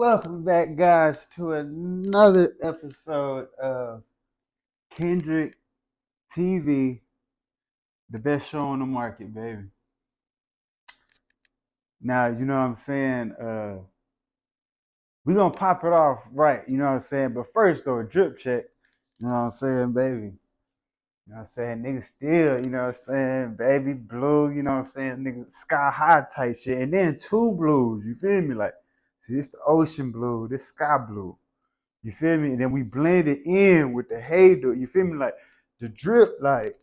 Welcome back, guys, to another episode of Kendrick TV, the best show on the market, baby. Now, you know what I'm saying? We're going to pop it off right, you know what I'm saying? But first, though, a drip check, you know what I'm saying, baby? You know what I'm saying? Niggas still, you know what I'm saying? Baby blue, you know what I'm saying? Niggas sky high type shit. And then two blues, you feel me? Like, see, this the ocean blue, this sky blue. You feel me? And then we blend it in with the hater. You feel me? Like the drip, like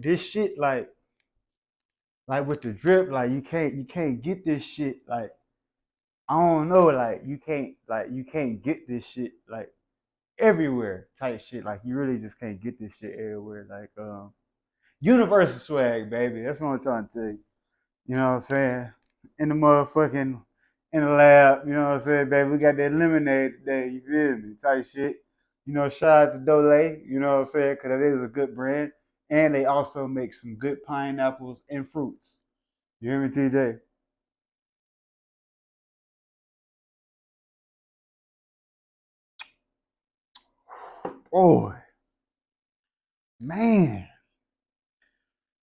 this shit, like with the drip, like you can't get this shit. Like I don't know, like you can't get this shit like everywhere type shit. Like you really just can't get this shit everywhere. Like universal swag, baby. That's what I'm trying to tell you. You know what I'm saying? In the motherfucking in the lab, you know what I'm saying, baby? We got that lemonade today, you feel me? Type shit. You know, shout out to Dole, you know what I'm saying? Because that is a good brand. And they also make some good pineapples and fruits. You hear me, TJ? Boy, man.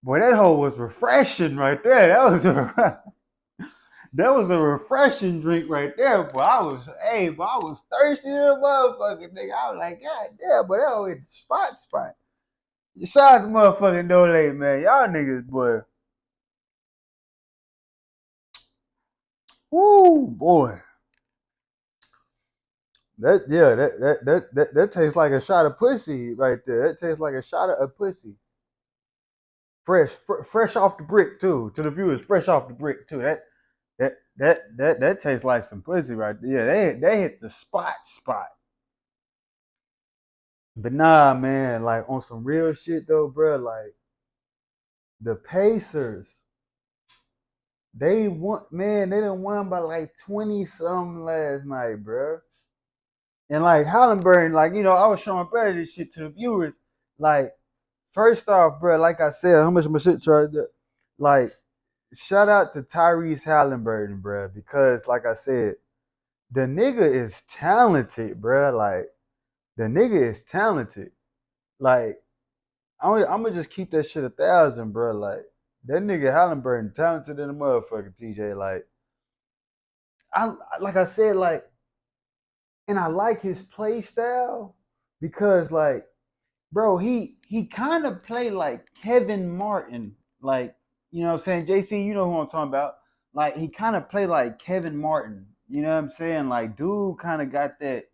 Boy, that hole was refreshing right there. That was a refreshing drink right there, boy. I was thirsty as a motherfucker, nigga. I was like, God damn, but that was in the spot. Shout out to motherfucking Dole, man. Y'all niggas, boy. Woo, boy. That tastes like a shot of pussy right there. That tastes like a shot of a pussy. Fresh off the brick too. To the viewers, fresh off the brick too. That tastes like some pussy right there. Yeah, they hit the spot. But nah, man, like on some real shit though, bro. Like the Pacers, they done won by like 20 something last night, bro. And like Halliburton, like, you know, I was showing better this shit to the viewers. Like, first off, bro, like I said, how much my shit charged up? Like, shout out to Tyrese Halliburton, bro, because like I said, the nigga is talented, bro. Like, the nigga is talented. Like, I'm gonna just keep that shit 1,000, bro. Like, that nigga Halliburton talented in a motherfucker, TJ. Like I said, like, and I like his play style because, like, bro, he kind of play like Kevin Martin, like, you know what I'm saying, JC, you know who I'm talking about. Like he kind of play like Kevin Martin, you know what I'm saying? Like dude kind of got that.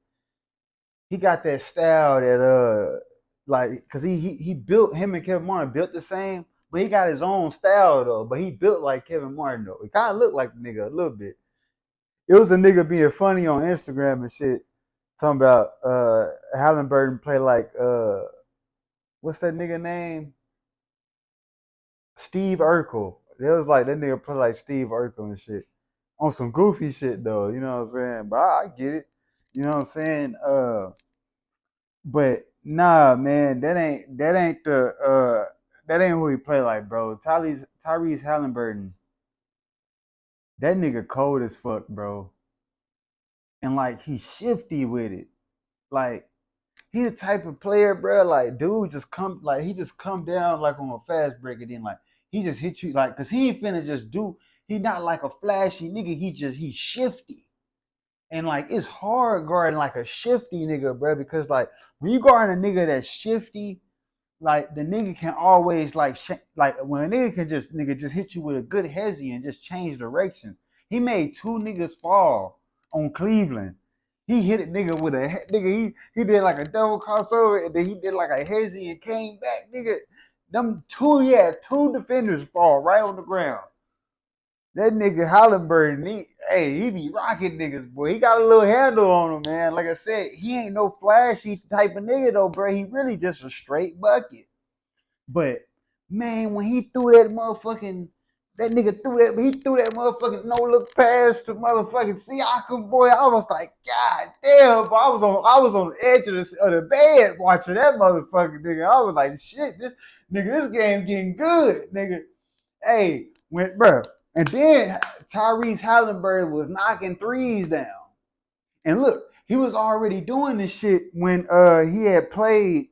He got that style that like, cause he built him and Kevin Martin built the same, but he got his own style though. But he built like Kevin Martin though. He kind of looked like the nigga a little bit. It was a nigga being funny on Instagram and shit, talking about Halliburton play like what's that nigga name? Steve Urkel. It was like that nigga play like Steve Urkel and shit. On some goofy shit though, you know what I'm saying? But I get it. You know what I'm saying? But nah, man, that ain't who he play like, bro. Tyrese Halliburton, that nigga cold as fuck, bro. And like he's shifty with it. Like he the type of player, bro. Like dude just come like he just come down like on a fast break and then like he just hit you like cause he ain't finna just do he not like a flashy nigga. He's shifty. And like it's hard guarding like a shifty nigga, bro, because like when you guard a nigga that's shifty, like the nigga can always like when a nigga just hit you with a good hezzy and just change directions. He made two niggas fall on Cleveland. He hit a nigga with a nigga. He did like a double crossover and then he did like a hezzy and came back, nigga. Them two, yeah, two defenders fall right on the ground. That nigga Halliburton, he be rocking niggas, boy. He got a little handle on him, man. Like I said, he ain't no flashy type of nigga though, bro. He really just a straight bucket. But man, when he threw that motherfucking he threw that motherfucking no look pass to motherfucking Siakam, boy. I was like, God damn, bro. I was on the edge of the bed watching that motherfucking nigga. I was like, shit, this game getting good, nigga. Hey, bro. And then Tyrese Halliburton was knocking threes down. And look, he was already doing this shit when he had played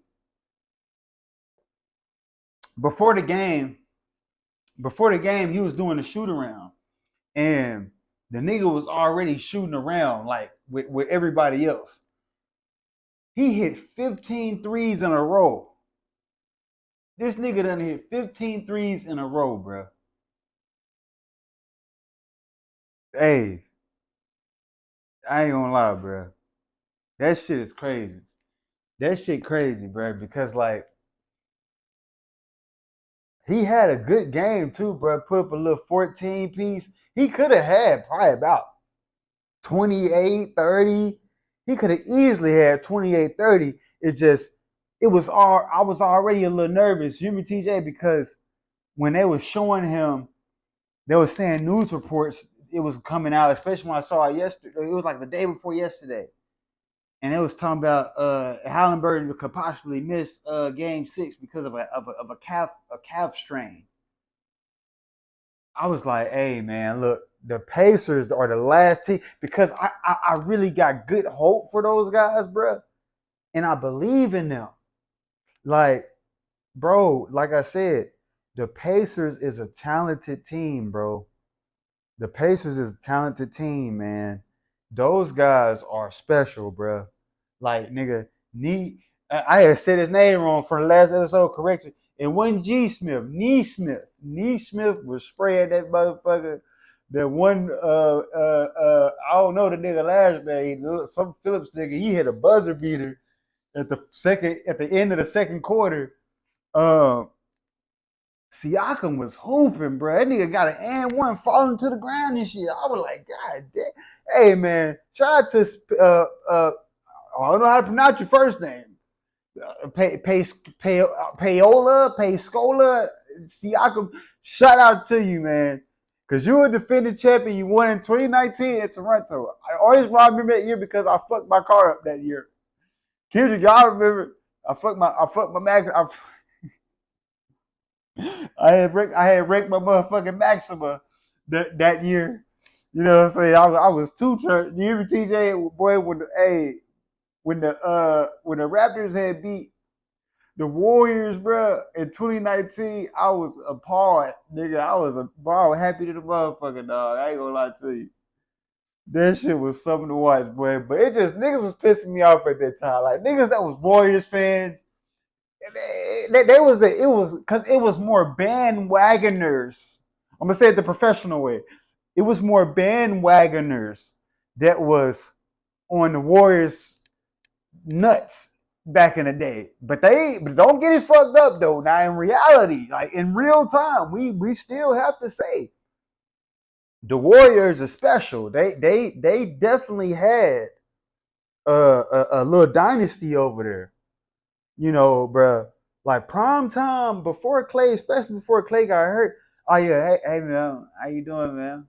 before the game. Before the game, he was doing a shoot around. And the nigga was already shooting around like with everybody else. He hit 15 threes in a row. This nigga done hit 15 threes in a row, bro. Hey, I ain't gonna lie, bro. That shit is crazy. That shit crazy, bro. Because like he had a good game too, bro. Put up a little 14 piece. He could have had probably about 28, 30. He could have easily had 28, 30. It's just it was all I was already a little nervous, you TJ, because when they was showing him, they was saying news reports, it was coming out, especially when I saw it yesterday. It was like the day before yesterday. And it was talking about Halliburton could possibly miss game 6 because of a calf strain. I was like, hey man, look, the Pacers are the last team because I really got good hope for those guys, bro. And I believe in them. Like, bro, like I said, the Pacers is a talented team, bro. The Pacers is a talented team, man. Those guys are special, bro. Like, nigga, I had said his name wrong for the last episode, correction. It wasn't G Smith, Nee Smith. Nee Smith was spraying that motherfucker. That one, I don't know the nigga last name. Some Phillips nigga, he hit a buzzer beater at the end of the second quarter. Siakam was hooping, bro. That nigga got an and one falling to the ground and shit. I was like, God damn. Hey man, shout out to I don't know how to pronounce your first name. Payola, Payscola, Siakam. Shout out to you, man. Cause you were defending champion. You won in 2019 at Toronto. I always remember that year because I fucked my car up that year. Kendrick, y'all remember? I fucked my Max. I had wrecked my motherfucking Maxima that year. You know what I'm saying? I was too church. You hear me, TJ? Boy, when the Raptors had beat the Warriors, bro, in 2019, I was appalled, nigga. I was happy to the motherfucking dog. I ain't gonna lie to you. That shit was something to watch, boy. But it just niggas was pissing me off at that time. Like niggas that was Warriors fans. It was more bandwagoners. I'm gonna say it the professional way. It was more bandwagoners that was on the Warriors nuts back in the day. But don't get it fucked up though. Now in reality, like in real time, we still have to say the Warriors are special. They definitely had a little dynasty over there. You know, bro. Like prime time before Clay, especially before Clay got hurt. Oh yeah, hey man, how you doing, man?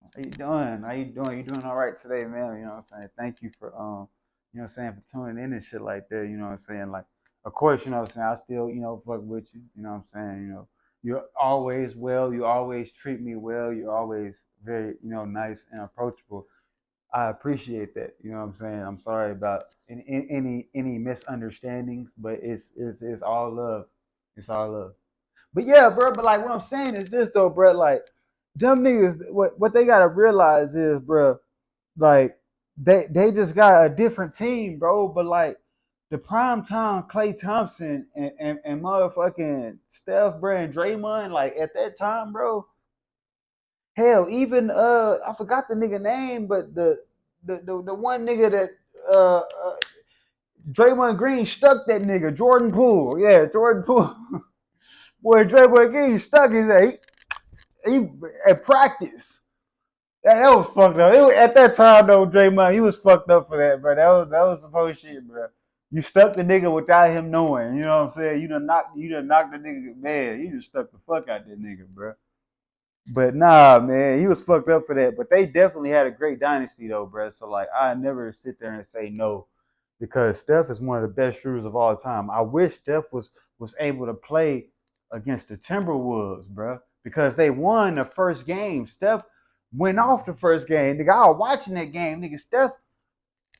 How you doing? How you doing? You doing all right today, man? You know what I'm saying? Thank you for you know what I'm saying, for tuning in and shit like that. You know what I'm saying? Like, of course, you know what I'm saying, I still, fuck with you. You know what I'm saying? You're always well, you always treat me well, you're always very, nice and approachable. I appreciate that. You know what I'm saying? I'm sorry about any misunderstandings, but it's all love. It's all love. But yeah, bro. But like what I'm saying is this though, bro. Like them niggas, what they gotta realize is, bro. Like they just got a different team, bro. But like the prime time Klay Thompson and motherfucking Steph, bro, and Draymond, like at that time, bro. Hell, even I forgot the nigga name, but the one nigga that Draymond Green stuck that nigga, Jordan Poole. Yeah, Jordan Poole. Boy, Draymond Green stuck his he at practice. That was fucked up. At that time though, Draymond, he was fucked up for that, bro. That was some whole shit, bro. You stuck the nigga without him knowing. You know what I'm saying? You done knocked the nigga, man. You just stuck the fuck out that nigga, bro. But nah, man, he was fucked up for that. But they definitely had a great dynasty though, bro. So like, I never sit there and say no, because Steph is one of the best shooters of all time. I wish Steph was able to play against the Timberwolves, bro, because they won the first game. Steph went off the first game. Nigga, I was watching that game. Nigga, Steph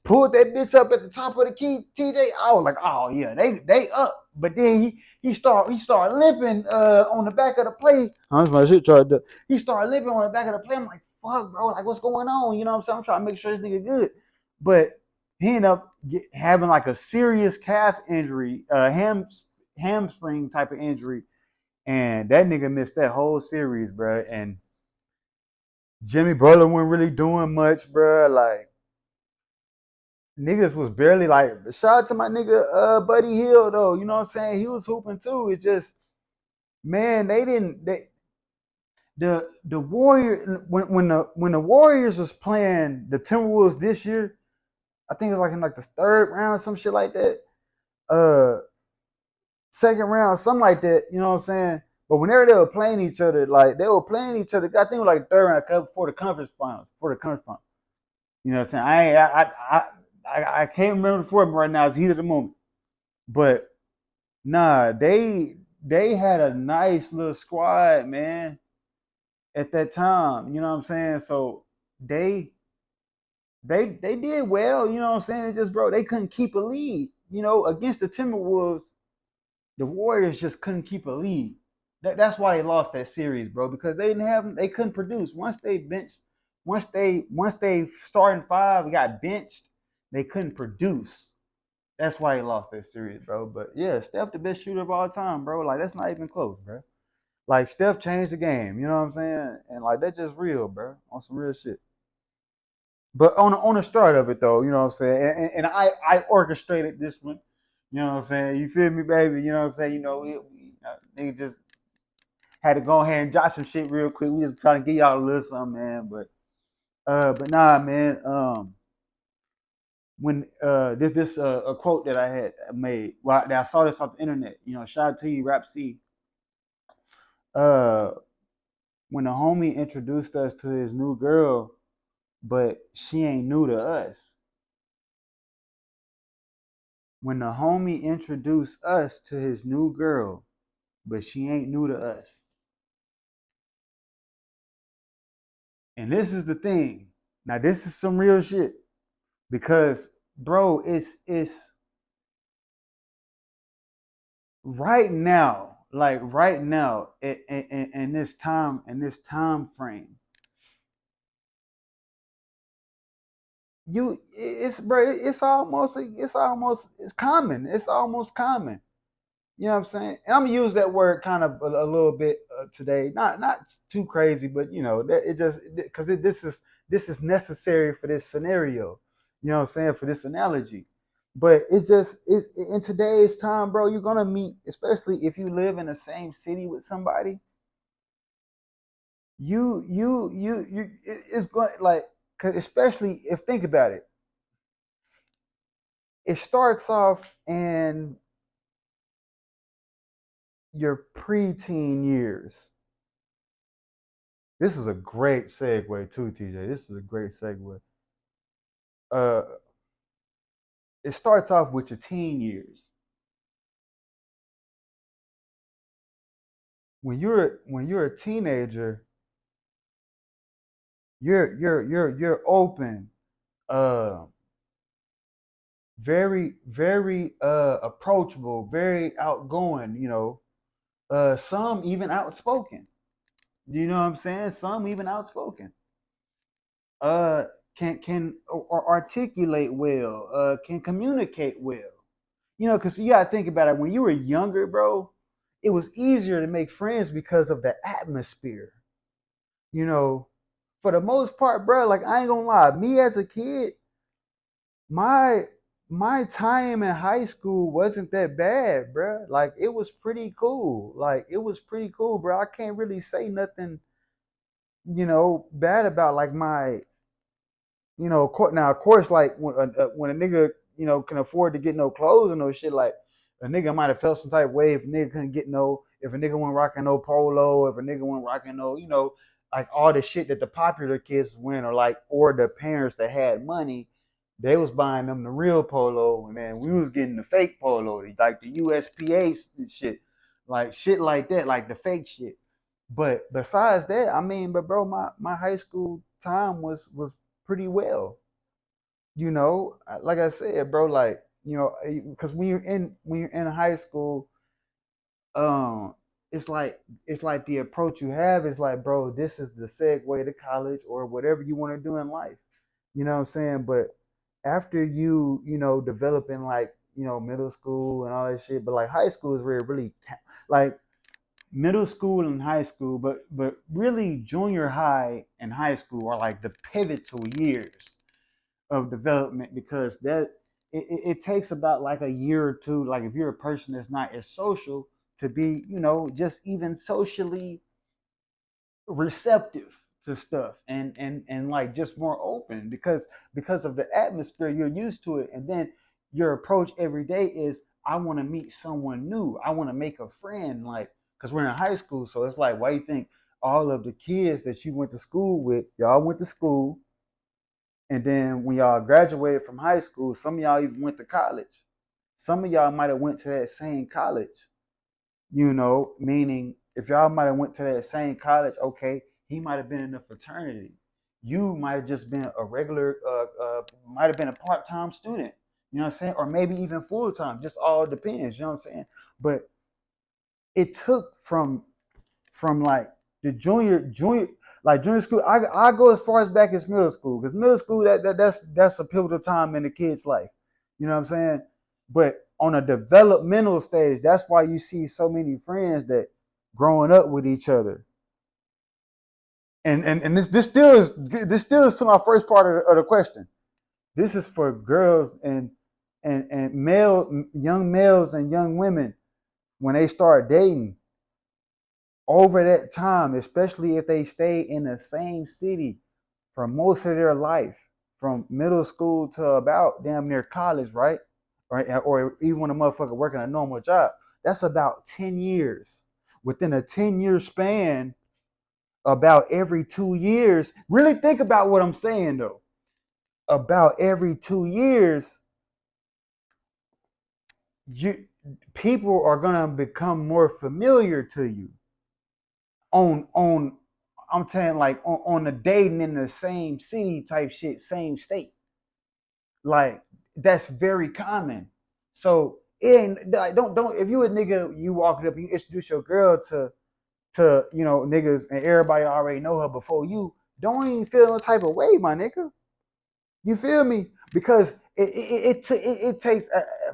pulled that bitch up at the top of the key, TJ. I was like, oh yeah, they up. But then he started limping on the back of the play. That's my shit tried to. He started limping on the back of the play. I'm like, fuck, bro, like what's going on? You know what I'm saying? I'm trying to make sure this nigga good. But he ended up having like a serious calf injury, hamstring type of injury, and that nigga missed that whole series, bro. And Jimmy Butler wasn't really doing much, bro. Like niggas was barely like shout out to my nigga Buddy Hill though. You know what I'm saying? He was hooping too. It just man, the Warrior when the Warriors was playing the Timberwolves this year, I think it was like in like the third round, some shit like that. Uh Second round, something like that, you know what I'm saying? But whenever they were playing each other, like they were playing each other, I think it was like third round for the conference finals. For the conference finals. You know what I'm saying? I can't remember the format right now. It's heat of the moment. But nah, they had a nice little squad, man, at that time. You know what I'm saying? So they they did well, you know what I'm saying? It just bro, they couldn't keep a lead. You know, against the Timberwolves, the Warriors just couldn't keep a lead. That's why they lost that series, bro, because they couldn't produce. Once they starting five got benched, they couldn't produce. That's why he lost that series, bro. But yeah, Steph the best shooter of all time, bro. Like that's not even close, bro. Like Steph changed the game, you know what I'm saying? And like that's just real, bro. On some real shit. But on the start of it though, you know what I'm saying? And I orchestrated this one. You know what I'm saying? You feel me, baby? You know what I'm saying? Nigga just had to go ahead and jot some shit real quick. We just trying to get y'all a little something, man. But nah, man. When this a quote that I had made. Well, that I saw this off the internet. You know, shout out to you, Rap C. Uh, when the homie introduced us to his new girl, but she ain't new to us. When the homie introduced us to his new girl, but she ain't new to us. And this is the thing. Now this is some real shit because, bro, it's right now, like right now, in this time frame, it's common. It's almost common. You know what I'm saying? And I'm gonna use that word kind of a little bit today. Not too crazy, but you know, it just because this is necessary for this scenario. You know what I'm saying? For this analogy. But it's in today's time, bro. You're gonna meet, especially if you live in the same city with somebody. It's going like, cause especially if think about it, it starts off in your preteen years. This is a great segue too, TJ. This is a great segue. Uh, it starts off with your teen years. When you're a teenager, you're open, uh, very approachable, very outgoing. You know, some even outspoken. You know what I'm saying? Some even outspoken. Uh, can or articulate well. Can communicate well. You know, because you gotta think about it. When you were younger, bro, it was easier to make friends because of the atmosphere. You know, for the most part, bro. Like I ain't gonna lie, me as a kid, my my time in high school wasn't that bad, bro. Like it was pretty cool. Like it was pretty cool, bro. I can't really say nothing, bad about like my, now of course, like when a nigga, can afford to get no clothes and no shit, like a nigga might have felt some type of way if a nigga couldn't get no, if a nigga wasn't rocking no polo, if a nigga wasn't rocking no, like all the shit that the popular kids win, or the parents that had money, they was buying them the real polo, and then we was getting the fake polo, like the USPA shit, like shit like that, like the fake shit. But besides that, I mean, but bro, my high school time was pretty well. you know, like I said, bro, like, you know, because when you're in high school, um, it's like the approach you have is like, bro, this is the segue to college or whatever you want to do in life. You know what I'm saying? But after you know, developing like, you know, middle school and all that shit, but like high school is where it really like middle school and high school, but really junior high and high school are like the pivotal years of development because it takes about like a year or two, like if you're a person that's not as social, to be, you know, just even socially receptive to stuff and like just more open because of the atmosphere, you're used to it. And then your approach every day is, I want to meet someone new, I want to make a friend, like, because we're in high school. So it's like, why you think all of the kids that you went to school with, y'all went to school, and then when y'all graduated from high school, some of y'all even went to college. Some of y'all might have went to that same college, you know, meaning if y'all might have went to that same college, okay, he might have been in a fraternity. You might have just been a regular, might have been a part-time student, you know what I'm saying? Or maybe even full-time, just all depends, you know what I'm saying? But it took from like the junior like junior school. I go as far as back as middle school, because middle school that's a pivotal time in the kid's life. You know what I'm saying? But on a developmental stage, that's why you see so many friends that growing up with each other. And this still is to my first part of the question. This is for girls and young males and young women when they start dating over that time, especially if they stay in the same city for most of their life, from middle school to about damn near college, right? Or even when a motherfucker working a normal job, that's about 10 years. Within a 10-year span, about every 2 years, really think about what I'm saying though. About every 2 years, you people are gonna become more familiar to you on I'm saying like on the dating in the same city type shit, same state. Like that's very common. So it ain't like, don't if you a nigga, you walking up, you introduce your girl to you know niggas and everybody already know her before you, don't even feel no type of way, my nigga. You feel me? Because it takes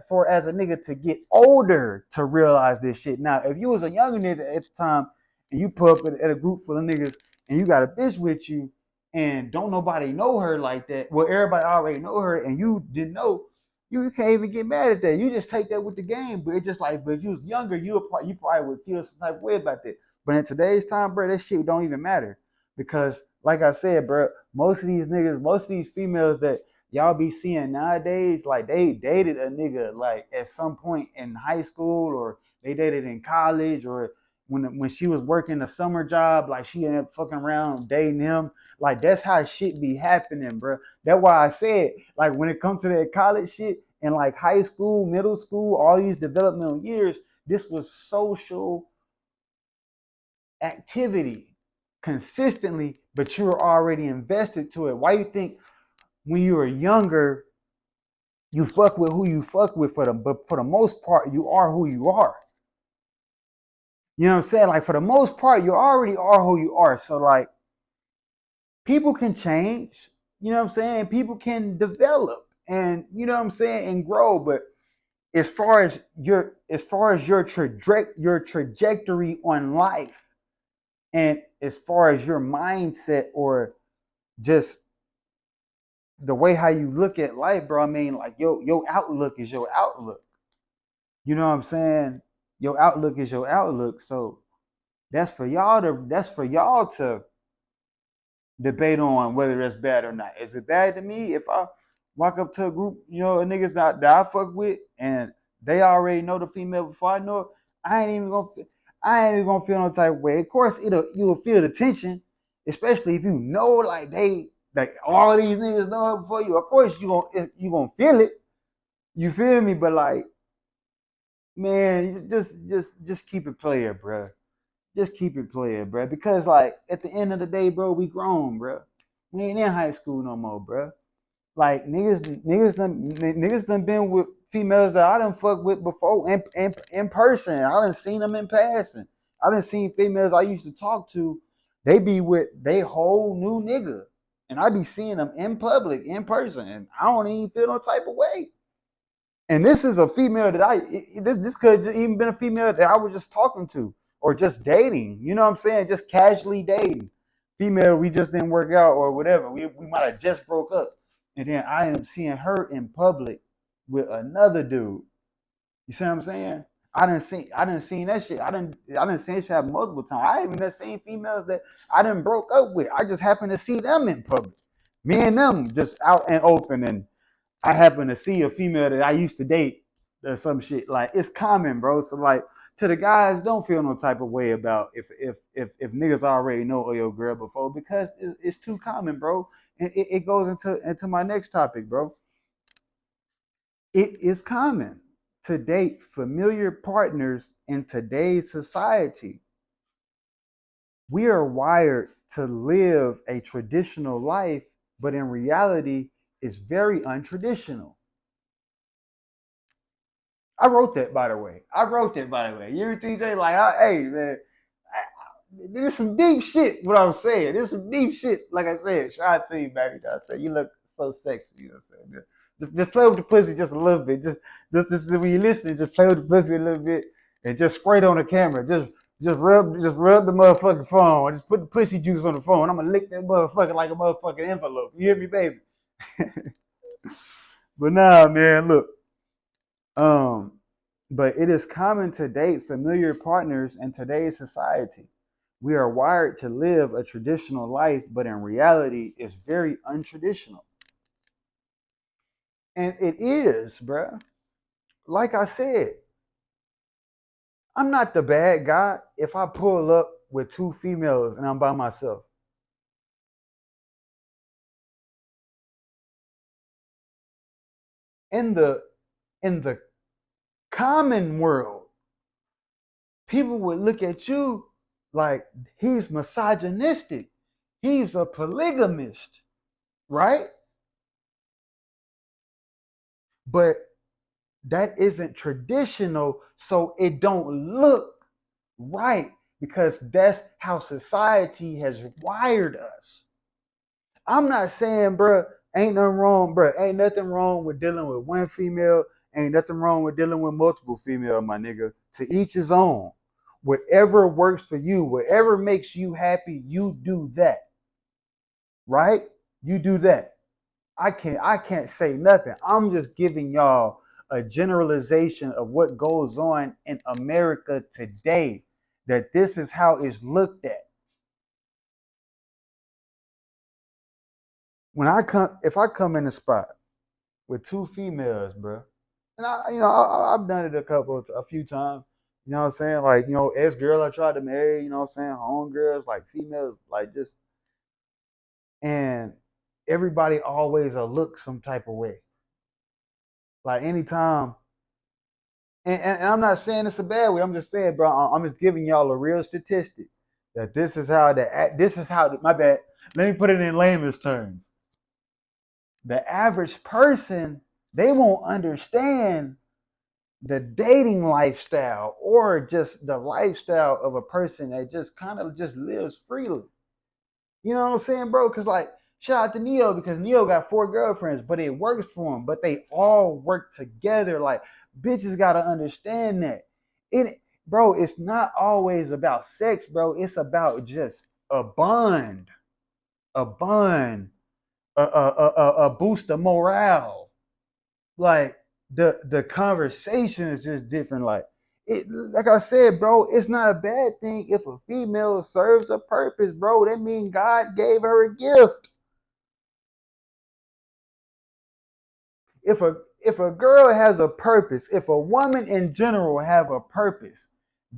for as a nigga to get older to realize this shit. Now, if you was a younger nigga at the time and you put up at a group full of niggas and you got a bitch with you and don't nobody know her like that, well, everybody already know her and you didn't know, you can't even get mad at that. You just take that with the game. But it's just like, but if you was younger, you probably would feel some type of way about that. But in today's time, bro, that shit don't even matter because, like I said, bro, most of these niggas, most of these females that y'all be seeing nowadays, like they dated a nigga like at some point in high school, or they dated in college, or when she was working a summer job, like she ended up fucking around dating him. Like that's how shit be happening, bro. That's why I said, like when it comes to that college shit and like high school, middle school, all these developmental years, this was social activity consistently, but you were already invested to it. Why you think when you were younger, you fuck with who you fuck with for them, but for the most part, you are who you are. You know what I'm saying? Like for the most part, you already are who you are. So like people can change, you know what I'm saying? People can develop and you know what I'm saying and grow, but as far as your trajectory on life and as far as your mindset or just the way how you look at life, bro. I mean, like your outlook is your outlook. You know what I'm saying? Your outlook is your outlook. So that's for y'all to debate on whether that's bad or not. Is it bad to me if I walk up to a group, you know, of niggas that I fuck with and they already know the female before I know it? I ain't even gonna I ain't even gonna feel no type of way. Of course, you'll feel the tension, especially if you know like all these niggas know her before you. Of course, you gonna feel it. You feel me? But like, man, just keep it player, bro. Just keep it player, bro. Because like at the end of the day, bro, we grown, bro. We ain't in high school no more, bro. Like niggas done been with females that I done fuck with before in person. I done seen them in passing. I done seen females I used to talk to. They be with they whole new nigga, and I be seeing them in public, in person, and I don't even feel no type of way. And this is a female that this could have even been a female that I was just talking to or just dating. You know what I'm saying? Just casually dating. Female, we just didn't work out or whatever. We might have just broke up. And then I am seeing her in public with another dude. You see what I'm saying? I didn't seen that shit. I didn't see that shit happen multiple times. I even seen females that I didn't broke up with. I just happened to see them in public. Me and them just out and open, and I happen to see a female that I used to date or some shit. Like it's common, bro. So like to the guys, don't feel no type of way about if niggas already know your girl before because it's too common, bro. And it goes into my next topic, bro. It is common to date familiar partners in today's society. We are wired to live a traditional life, but in reality, it's very untraditional. I wrote that, by the way. You hear TJ? Like, hey, man, there's some deep shit, what I'm saying. There's some deep shit. Like I said, shout out to you, baby. I said, you look so sexy. You know what I'm saying? Just play with the pussy just a little bit. Just when you listen, just play with the pussy a little bit and just spray it on the camera. Just rub the motherfucking phone. Just put the pussy juice on the phone. I'm gonna lick that motherfucker like a motherfucking envelope. You hear me, baby? But nah, man, look. Um, but it is common to date familiar partners in today's society. We are wired to live a traditional life, but in reality, it's very untraditional. And it is, bruh. Like I said, I'm not the bad guy if I pull up with two females and I'm by myself. In the common world, people would look at you like he's misogynistic. He's a polygamist, right? But that isn't traditional, so it don't look right because that's how society has wired us. I'm not saying, bro, ain't nothing wrong, bro. Ain't nothing wrong with dealing with one female. Ain't nothing wrong with dealing with multiple female, my nigga. To each his own. Whatever works for you, whatever makes you happy, you do that. Right? You do that. I can't say nothing. I'm just giving y'all a generalization of what goes on in America today. That this is how it's looked at. If I come in the spot with two females, bro, and I've done it a few times. You know what I'm saying? Like, ex girl I tried to marry. You know what I'm saying? Home girls, like females, like just and everybody always a look some type of way. Like anytime, and I'm not saying it's a bad way. I'm just saying, bro. I'm just giving y'all a real statistic that this is how my bad. Let me put it in layman's terms. The average person, they won't understand the dating lifestyle or just the lifestyle of a person that just kind of just lives freely. You know what I'm saying, bro? Because like, shout out to Neo because Neo got 4 girlfriends, but it works for him. But they all work together. Like, bitches gotta understand that. Bro, it's not always about sex, bro. It's about just a bond, a bond, a boost of morale. Like the conversation is just different. Like I said, bro, it's not a bad thing if a female serves a purpose, bro. That means God gave her a gift. If a girl has a purpose, if a woman in general have a purpose,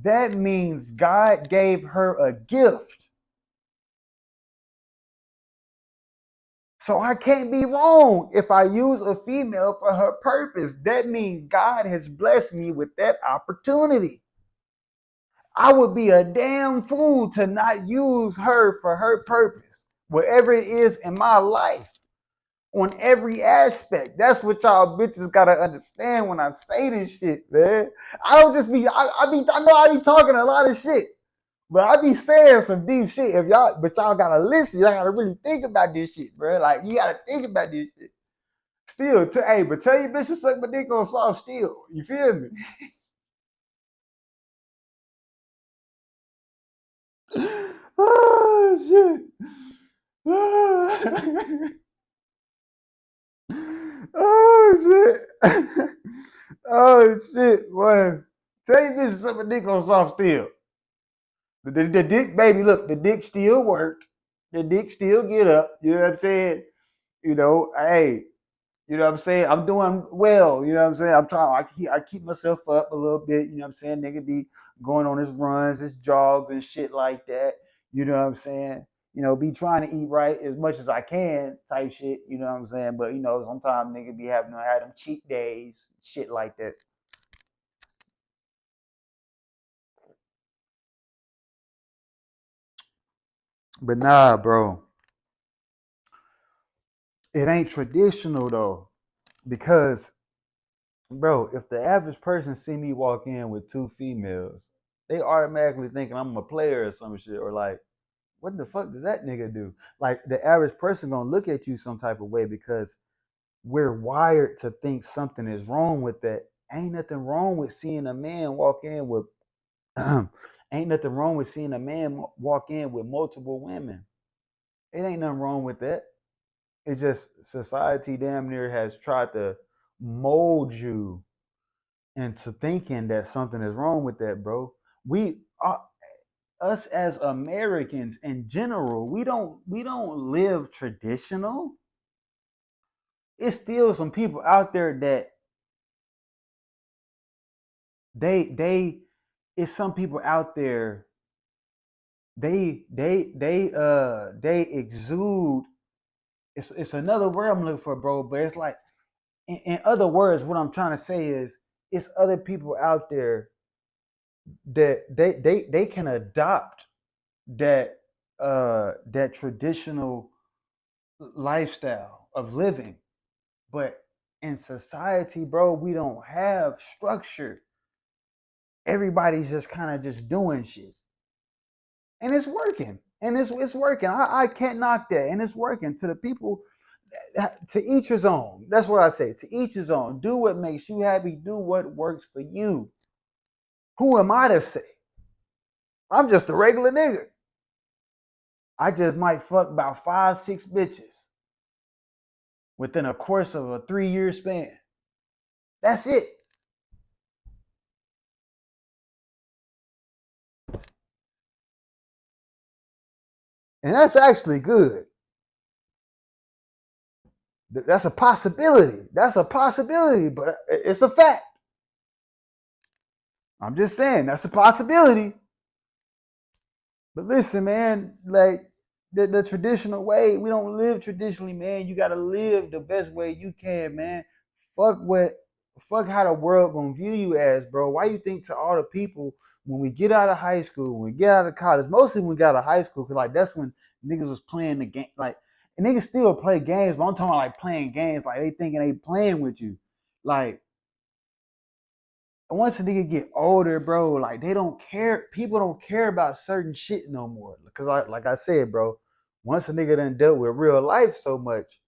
that means God gave her a gift. So I can't be wrong if I use a female for her purpose. That means God has blessed me with that opportunity. I would be a damn fool to not use her for her purpose, whatever it is in my life. on every aspect. That's what y'all bitches gotta understand when I say this shit, man. I don't just be, I know I be talking a lot of shit, but I be saying some deep shit. But y'all gotta listen. Y'all gotta really think about this shit, bro. Like you gotta think about this shit. Still, but tell your bitch to suck my dick on soft still. You feel me? Oh shit. Oh shit. Oh shit, boy. Tell your bitch to suck my dick on soft still. The dick, baby, look, the dick still work. The dick still get up. You know what I'm saying? Hey, you know what I'm saying? I'm doing well. You know what I'm saying? I'm trying. I keep myself up a little bit. You know what I'm saying? Nigga be going on his runs, his jogs, and shit like that. You know what I'm saying? Be trying to eat right as much as I can, type shit. You know what I'm saying? But sometimes nigga be having to have them cheat days, shit like that. But nah, bro, it ain't traditional though, because bro, if the average person see me walk in with two females, they automatically thinking I'm a player or some shit, or like, what the fuck does that nigga do? Like the average person gonna look at you some type of way because we're wired to think something is wrong with that. Ain't nothing wrong with seeing a man walk in with ain't nothing wrong with seeing a man walk in with multiple women. It ain't nothing wrong with that. It's just society damn near has tried to mold you into thinking that something is wrong with that, bro. We us as Americans in general, we don't live traditional. It's still some people out there that they it's some people out there, they exude, it's another word I'm looking for, bro, but it's like, in other words, what I'm trying to say is it's other people out there that they can adopt that traditional lifestyle of living. But in society, bro, we don't have structure. Everybody's just kind of just doing shit. And it's working. And it's working. I can't knock that. And it's working. To the people, to each his own. That's what I say. To each his own. Do what makes you happy. Do what works for you. Who am I to say? I'm just a regular nigga. I just might fuck about 5, 6 bitches within a course of a 3-year span. That's it. And that's actually good. That's a possibility. That's a possibility, but it's a fact. I'm just saying that's a possibility. But listen, man, like the traditional way, we don't live traditionally, man. You gotta live the best way you can, man. Fuck what fuck how the world gonna view you as, bro. Why you think to all the people when we get out of high school, when we get out of college, mostly when we got out of high school, cause like that's when niggas was playing the game, like, and niggas still play games, but I'm talking about like playing games, like they thinking they playing with you. Like once a nigga get older, bro, like they don't care. People don't care about certain shit no more. Cause like I said, bro, once a nigga done dealt with real life so much,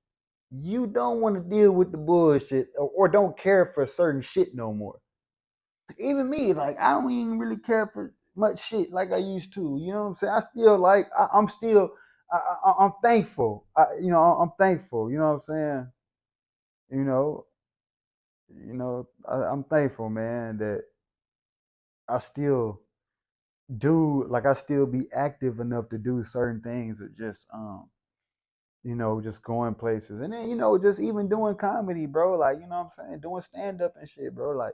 you don't want to deal with the bullshit, or don't care for certain shit no more. Even me, like I don't even really care for much shit like I used to. You know what I'm saying? I still like. I'm still. I'm thankful. I'm thankful. You know what I'm saying? You know. I'm thankful, man, that I still I still be active enough to do certain things, or just just going places, and then just even doing comedy, bro, like what I'm saying, doing stand up and shit, bro, like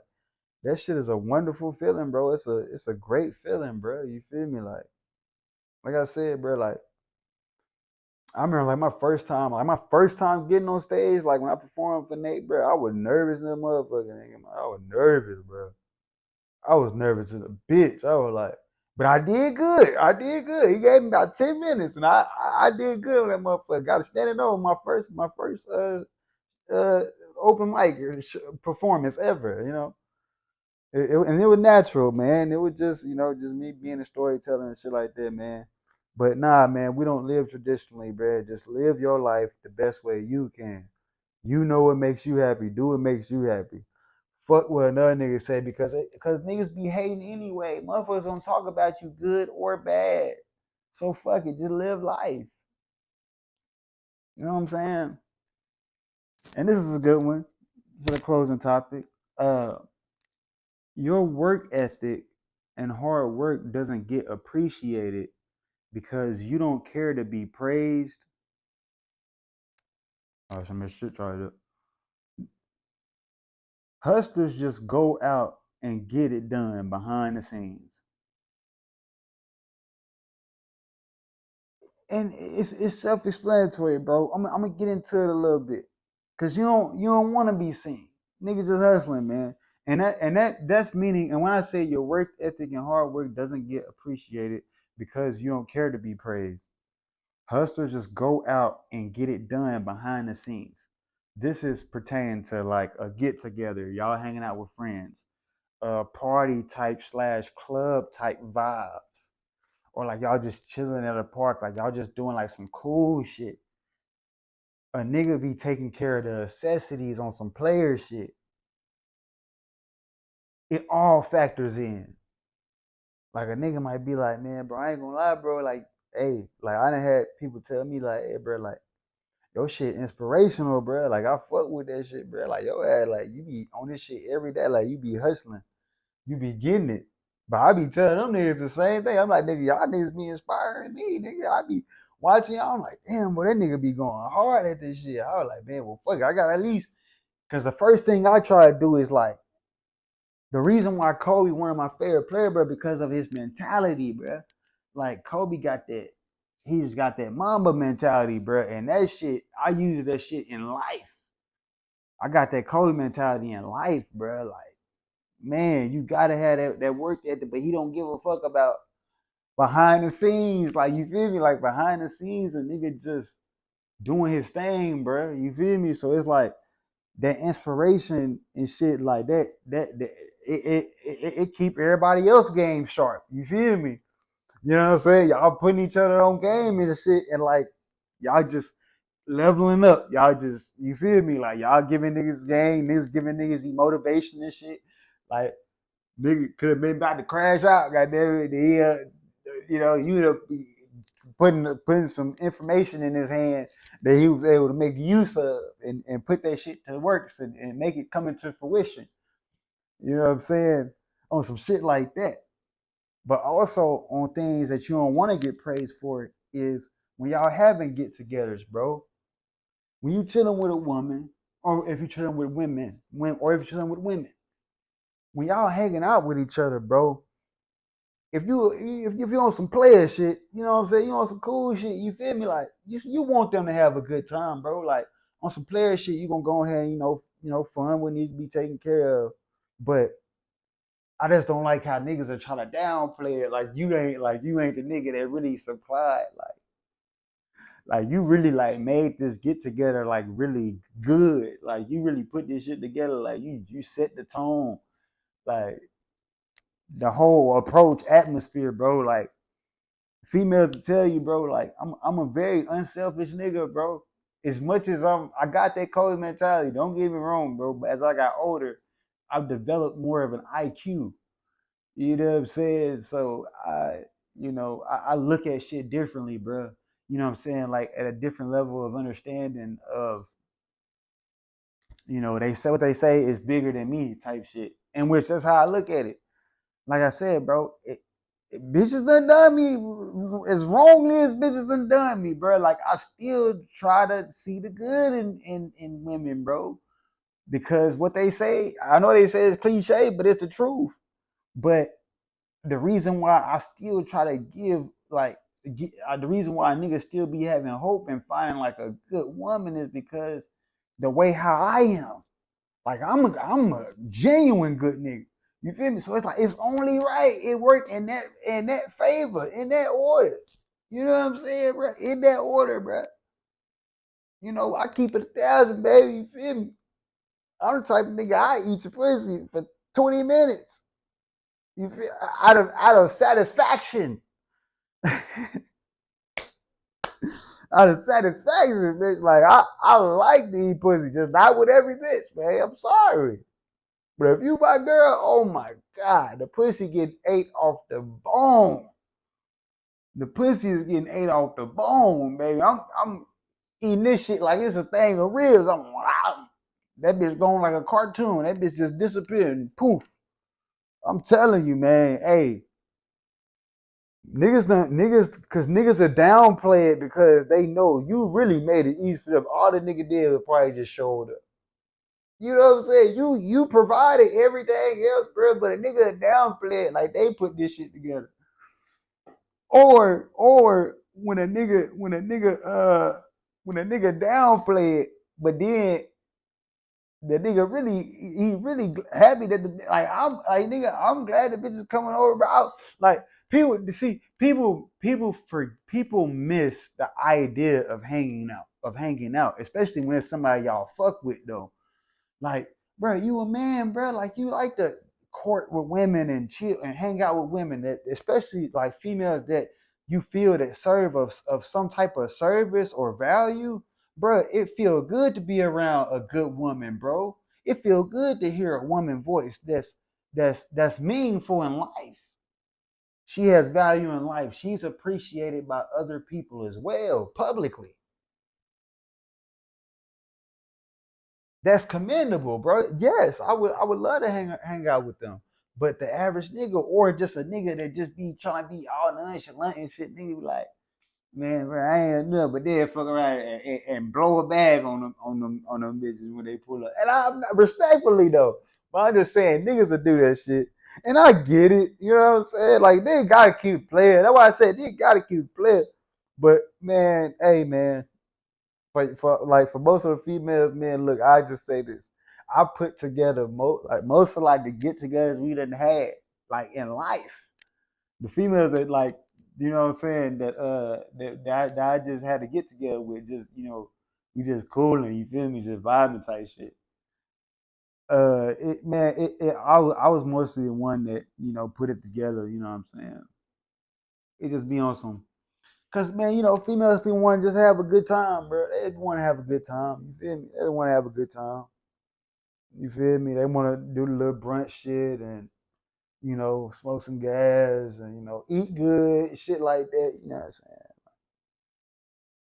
that shit is a wonderful feeling, bro. It's a great feeling, bro. You feel me? Like I said, bro, like I remember like my first time getting on stage, like when I performed for Nate, bro, I was nervous in the motherfucking nigga. I was nervous, bro. I was nervous as a bitch. I was like, But I did good. I did good. He gave me about 10 minutes, and I did good with that motherfucker. Got to stand it over my first uh open mic performance ever. And it was natural, man. It was just just me being a storyteller and shit like that, man. But nah, man, we don't live traditionally, bro. Just live your life the best way you can. You know what makes you happy. Do what makes you happy. Fuck what another nigga say because niggas be hating anyway. Motherfuckers don't talk about you good or bad. So fuck it, just live life. You know what I'm saying? And this is a good one for the closing topic. Uh, your work ethic and hard work doesn't get appreciated because you don't care to be praised. Oh, some shit tried it. Hustlers just go out and get it done behind the scenes. And it's self-explanatory, bro. I'm gonna get into it a little bit, cause you don't want to be seen. Niggas just hustling, man. And that's meaning. And when I say your work ethic and hard work doesn't get appreciated because you don't care to be praised, hustlers just go out and get it done behind the scenes. This is pertaining to like a get together, y'all hanging out with friends, a party type slash club type vibes, or like y'all just chilling at a park, like y'all just doing like some cool shit. A nigga be taking care of the necessities on some player shit. It all factors in. Like a nigga might be like, man, bro, I ain't gonna lie, bro. Like, hey, like I done had people tell me like, hey, bro, like your shit inspirational, bro. Like I fuck with that shit, bro. Like yo, ass, like you be on this shit every day. Like you be hustling, you be getting it. But I be telling them niggas the same thing. I'm like, nigga, y'all niggas be inspiring me, nigga. I be watching y'all. I'm like, damn, boy, that nigga be going hard at this shit. I was like, man, well, fuck it. I got at least, because the first thing I try to do is like, the reason why Kobe one of my favorite players, bro, because of his mentality, bro. Like Kobe got that, he just got that Mamba mentality, bro. And that shit, I use that shit in life. I got that Kobe mentality in life, bro. Like, man, you gotta have that work ethic, but he don't give a fuck about behind the scenes. Like, you feel me? Like behind the scenes, a nigga just doing his thing, bro. You feel me? So it's like that inspiration and shit like that it keep everybody else game sharp. You feel me? You know what I'm saying? Y'all putting each other on game and shit, and like y'all just leveling up. Y'all just, you feel me? Like y'all giving niggas game, niggas giving niggas motivation and shit. Like nigga could have been about to crash out. Goddamn it, you'd have putting some information in his hand that he was able to make use of and put that shit to works and make it come into fruition. You know what I'm saying? On some shit like that. But also on things that you don't want to get praised for is when y'all having get togethers, bro. When you chilling with a woman, or if you're chilling with women, or if you're chilling with women, when y'all hanging out with each other, bro, if you on some player shit, you know what I'm saying? You on some cool shit. You feel me? Like you want them to have a good time, bro. Like on some player shit, you gonna go ahead, and, fun would need to be taken care of. But I just don't like how niggas are trying to downplay it. Like you ain't the nigga that really supplied. Like you really like made this get together like really good. Like you really put this shit together. Like you set the tone. Like the whole approach atmosphere, bro. Like females to tell you, bro, like I'm a very unselfish nigga, bro. As much as I got that Kobe mentality, don't get me wrong, bro. But as I got older, I've developed more of an IQ. You know what I'm saying? So I look at shit differently, bro. You know what I'm saying? Like at a different level of understanding of, they say what they say is bigger than me type shit. In which that's how I look at it. Like I said, bro, bitches done me as wrongly as bitches done me, bro. Like I still try to see the good in women, bro. Because what they say, I know they say it's cliche, but it's the truth. But the reason why I still try to give the reason why niggas still be having hope and finding like a good woman is because the way how I am. Like I'm a genuine good nigga. You feel me? So it's like it's only right. It worked in that favor, in that order. You know what I'm saying, bro? In that order, bro. You know, I keep it 1,000, baby. You feel me? I'm the type of nigga I eat your pussy for 20 minutes. You feel out of satisfaction. Out of satisfaction, bitch. Like I like to eat pussy, just not with every bitch, man. I'm sorry. But if you my girl, oh my God, the pussy getting ate off the bone. The pussy is getting ate off the bone, baby. I'm eating this shit like it's a thing of real. That bitch going like a cartoon. That bitch just disappeared and poof. I'm telling you, man. Hey, cause niggas are downplay it because they know you really made it easy for them. All the nigga did was probably just showed up. You know what I'm saying? You provided everything else, bro, but a nigga downplay it like they put this shit together. Or when a nigga downplay it, but then the nigga he really happy that I'm glad the bitch is coming over, bro. Like people see people miss the idea of hanging out, especially when it's somebody y'all fuck with though. Like, bro, you a man, bro. Like you like to court with women and chill and hang out with women that, especially like females that you feel that serve of some type of service or value, bro. It feel good to be around a good woman, bro. It feel good to hear a woman voice that's meaningful in life. She has value in life. She's appreciated by other people as well, publicly. That's commendable, bro. Yes, I would love to hang out with them. But the average nigga or just a nigga that just be trying to be all nonchalant and shit, nigga be like, man, bro, I ain't nothing but then fuck around and blow a bag on them bitches when they pull up. And I'm not respectfully though, but I'm just saying niggas will do that shit. And I get it, you know what I'm saying? Like they gotta keep playing. That's why I said they gotta keep playing. But man, hey man, for most of the females, man, look, I just say this. I put together most of like the get-togethers we done had, like in life. The females that like, you know what I'm saying, that I just had to get together with, just we just cooling, you feel me, just vibing type shit. I was mostly the one that put it together. You know what I'm saying? It just be on some. Cause man, females be want to just have a good time, bro. They want to have a good time. You feel me? They want to have a good time. You feel me? They want to do the little brunch shit and smoke some gas and eat good, shit like that. You know what I'm saying?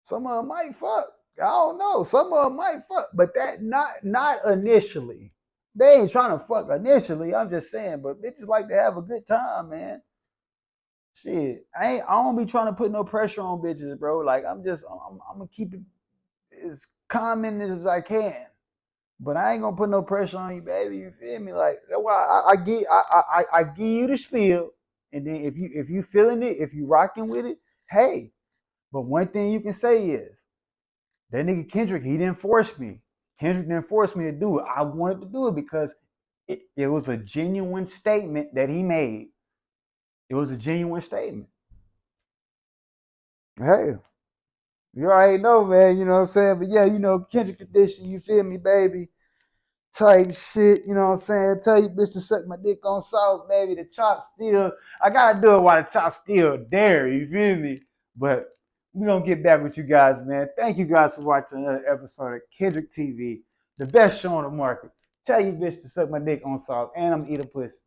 Some of them might fuck. I don't know. Some of them might fuck, but that not initially. They ain't trying to fuck initially. I'm just saying, but bitches like to have a good time, man. Shit, I don't be trying to put no pressure on bitches, bro. Like I'm gonna keep it as common as I can. But I ain't gonna put no pressure on you, baby. You feel me? Like that's why I give you the spiel, and then if you feeling it, if you rocking with it, hey. But one thing you can say is that nigga Kendrick, he didn't force me. Kendrick didn't force me to do it. I wanted to do it because it was a genuine statement that he made. It was a genuine statement. Hey, you already know, man. You know what I'm saying? But yeah, Kendrick Edition, you feel me, baby? Type shit, you know what I'm saying? Tell you bitch to suck my dick on salt, baby. The chop still, I gotta do it while the chop still there, you feel me? But we're gonna get back with you guys, man. Thank you guys for watching another episode of Kendrick TV, the best show on the market. Tell you bitch to suck my dick on salt, and I'm eating pussy.